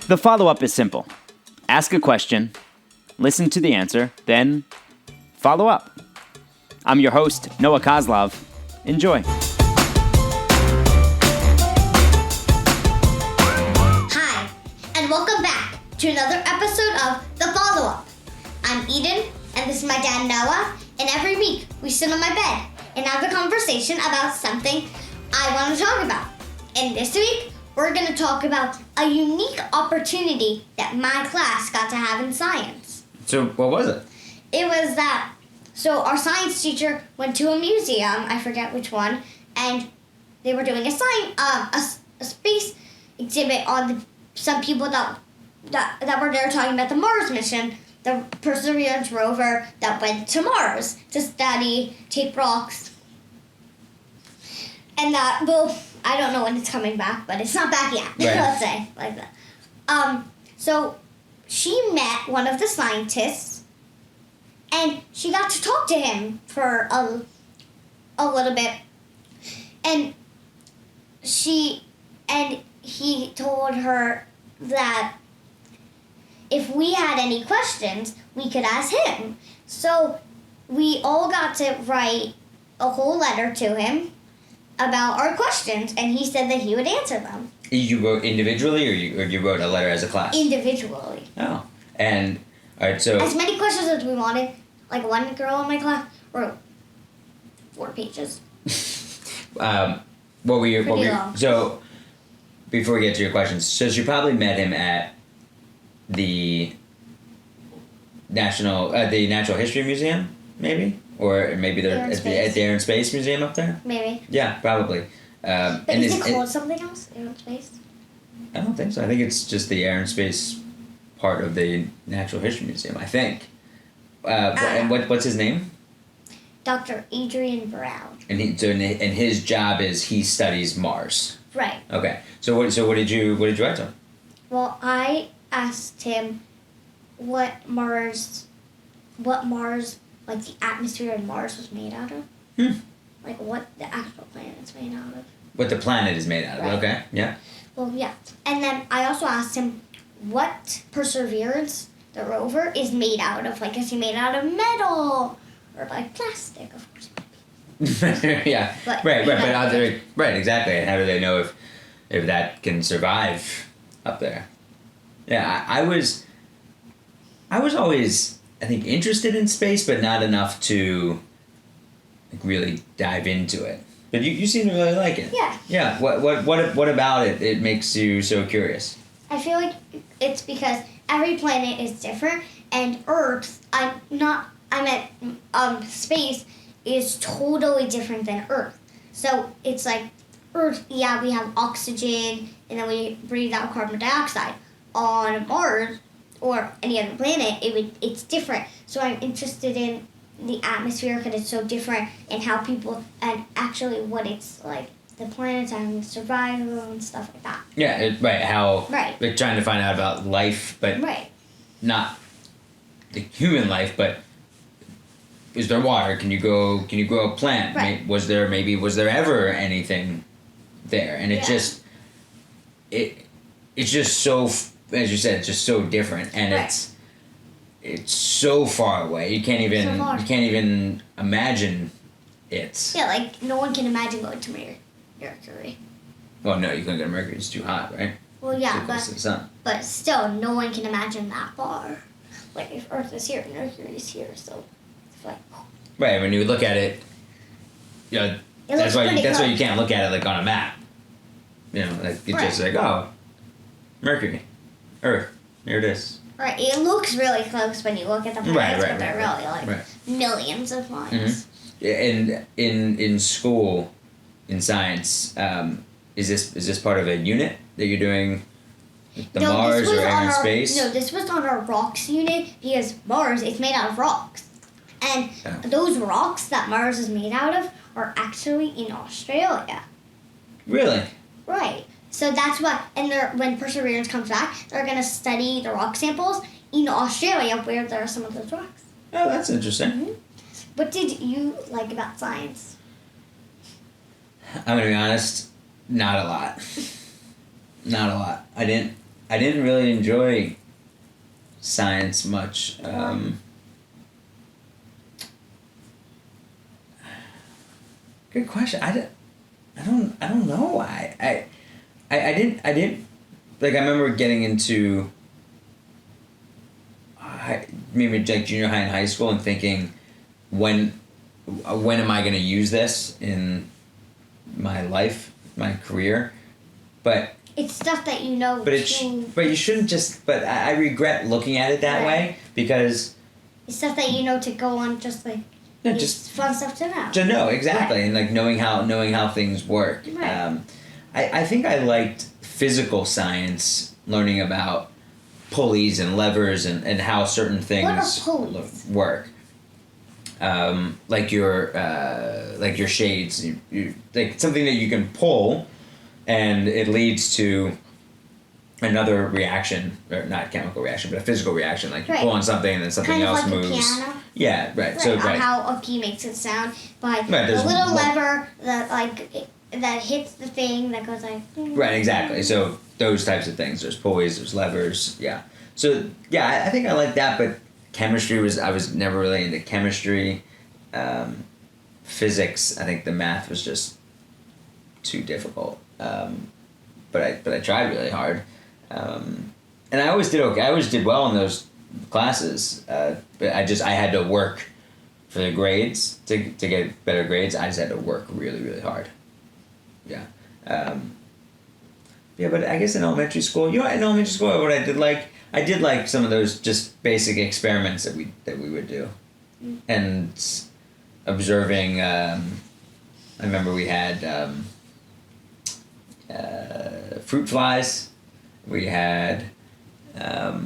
The follow-up is simple. Ask a question, listen to the answer, then follow up. I'm your host, Noah Kozlov. Enjoy. Hi, and welcome back to another episode of The Follow-Up. I'm Eden, and this is my dad, Noah, and every week we sit on my bed and have a conversation about something I want to talk about. And this week, we're going to talk about a unique opportunity that my class got to have in science. So, what was it? It was that, so our science teacher went to a museum, I forget which one, and they were doing a space exhibit on some people that were there talking about the Mars mission, the Perseverance rover that went to Mars to study, take rocks, and that, well, I don't know when it's coming back, but it's not back yet, Right. let's say, like that. So she met one of the scientists, and she got to talk to him for a little bit, and he told her that if we had any questions, we could ask him. So we all got to write a whole letter to him about our questions, and he said that he would answer them. You wrote individually, or you wrote a letter as a class? Individually. Oh. And, alright, so... As many questions as we wanted. Like one girl in my class wrote 4 pages. what were your... Pretty long. So, before we get to your questions, so you probably met him at the Natural History Museum, maybe? Or maybe Air and at the Air and Space Museum up there? Maybe. Yeah, probably. But is it called something else? Air and Space? I don't think so. I think it's just the Air and Space part of the Natural History Museum, I think. And what's his name? Dr. Adrian Brown. And his job is he studies Mars. Right. Okay. So what did you write to him? Well, I asked him what Mars, like the atmosphere of Mars was made out of. Like what the actual planet's made out of. What the planet is made out of. Right. Okay. Yeah. Well, yeah. And then I also asked him what Perseverance, the rover, is made out of. Like, is he made out of metal or like plastic? Of course. Yeah. But right. Right. Exactly. And how do they know if that can survive up there? Yeah. I was always, I think, interested in space, but not enough to really dive into it. But you seem to really like it. Yeah. Yeah. What about it makes you so curious? I feel like it's because every planet is different, and Earth, space is totally different than Earth. So it's like Earth, yeah, we have oxygen, and then we breathe out carbon dioxide. On Mars or any other planet, it's different. So I'm interested in the atmosphere because it's so different, and how people, and actually what it's like, the planets and survival and stuff like that. Yeah, how Right. they're trying to find out about life, but Right. not the human life, but is there water? Can you grow a plant? Right. Was there ever anything there? And Yeah. it's just so, as you said, it's just so different, and Right. it's so far away. You can't So far. even imagine it. Yeah, like no one can imagine going to Mercury. Well, no, you couldn't go to Mercury. It's too hot, right? Well, yeah, Too close to the sun. but still, no one can imagine that far. Like if Earth is here, Mercury is here, so it's like Right, when you look at it, you know, It that's looks why pretty you close. can't look at it like on a map. You know, like it's just Right. like, oh, Mercury, Earth, here it is. right. It looks really close when you look at the planets, but they're really like right. millions of miles. And in school, in science, is this part of a unit that you're doing? The No, Mars this was or Air on and our, Space? No, this was on our rocks unit because Mars is made out of rocks. And Oh. those rocks that Mars is made out of are actually in Australia. Really? Right. So that's why, and when Perseverance comes back, they're going to study the rock samples in Australia where there are some of those rocks. Oh, that's interesting. Mm-hmm. What did you like about science? I'm gonna be honest, not a lot. Not a lot. I didn't I didn't really enjoy science much. Good question. I don't know why. I didn't like. I remember getting into maybe like junior high and high school and thinking, when am I going to use this in my life, my career? But it's stuff that you know. but you shouldn't just. But I regret looking at it that Right. way because it's stuff that you know to go on, just like no, it's just fun stuff to know. to know exactly, Right. and like knowing how things work. Right. I think I liked physical science, learning about pulleys and levers and how certain things What are pulleys? work. Like your shades, you like something that you can pull, and it leads to another reaction, or not chemical reaction, but a physical reaction. Like you Right. pull on something and then something Kind of else like a moves. piano. Yeah, right. Right, So on right. how a key makes it sound by Right, the there's little one- lever that hits the thing that goes like. Right, exactly. So those types of things. There's pulleys, there's levers. Yeah. So yeah, I think I like that, but chemistry I was never really into chemistry. Physics, I think the math was just too difficult. But I tried really hard, and I always did okay. I always did well in those classes. But I had to work for the grades to get better grades. I just had to work really really hard. Yeah. Yeah, but I guess in elementary school, in elementary school, what I did like some of those just basic experiments that we would do, and observing. I remember we had fruit flies. We had. I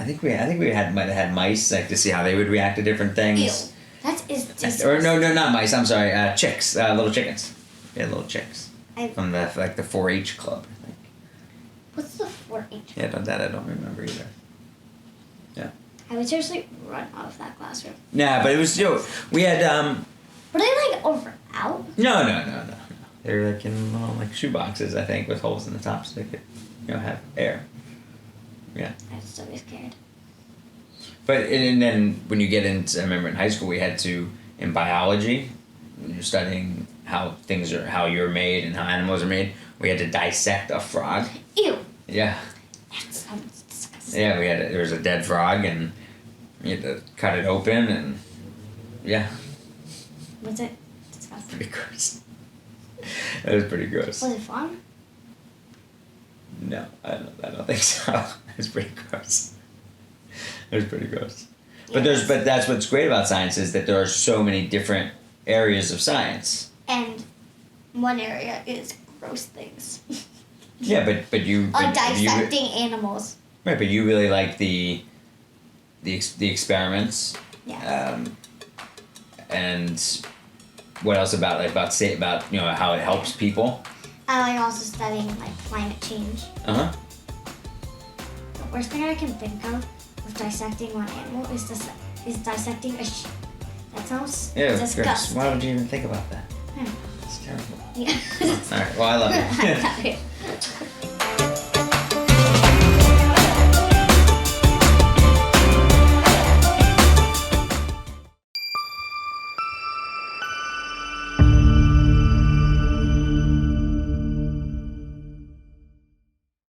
think we might have had mice, like to see how they would react to different things. Ew. That is disgusting. Or no, not mice. I'm sorry, chicks, little chickens. Yeah, little chicks I- from the 4-H club. I think. What's the 4-H? Yeah, that I don't remember either. Yeah. I would seriously run out of that classroom. Nah, but it was we had Were they like out? no. They were like in little like shoe boxes, I think, with holes in the top so they could have air. Yeah. I'd still be scared. But and then when you get into, I remember in high school we had to, in biology, when you're studying how you're made and how animals are made, we had to dissect a frog. Ew. Yeah. That sounds disgusting. Yeah, there was a dead frog and you had to cut it open and yeah, Was it disgusting? pretty gross. That was pretty gross. Was it fun? No, I don't think so. It was pretty gross. It was pretty gross. But that's what's great about science is that there are so many different areas of science. And one area is gross things. Yeah, but you Dissecting animals. right, but you really like the experiments. Yeah. And what else about how it helps people? I like also studying like climate change. Uh huh. The worst thing I can think of with dissecting one animal is dissecting a sheep. That sounds Yeah, disgusting. gross. Why would you even think about that? Hmm. It's terrible. Yeah. All right. Well, I love it. Yeah.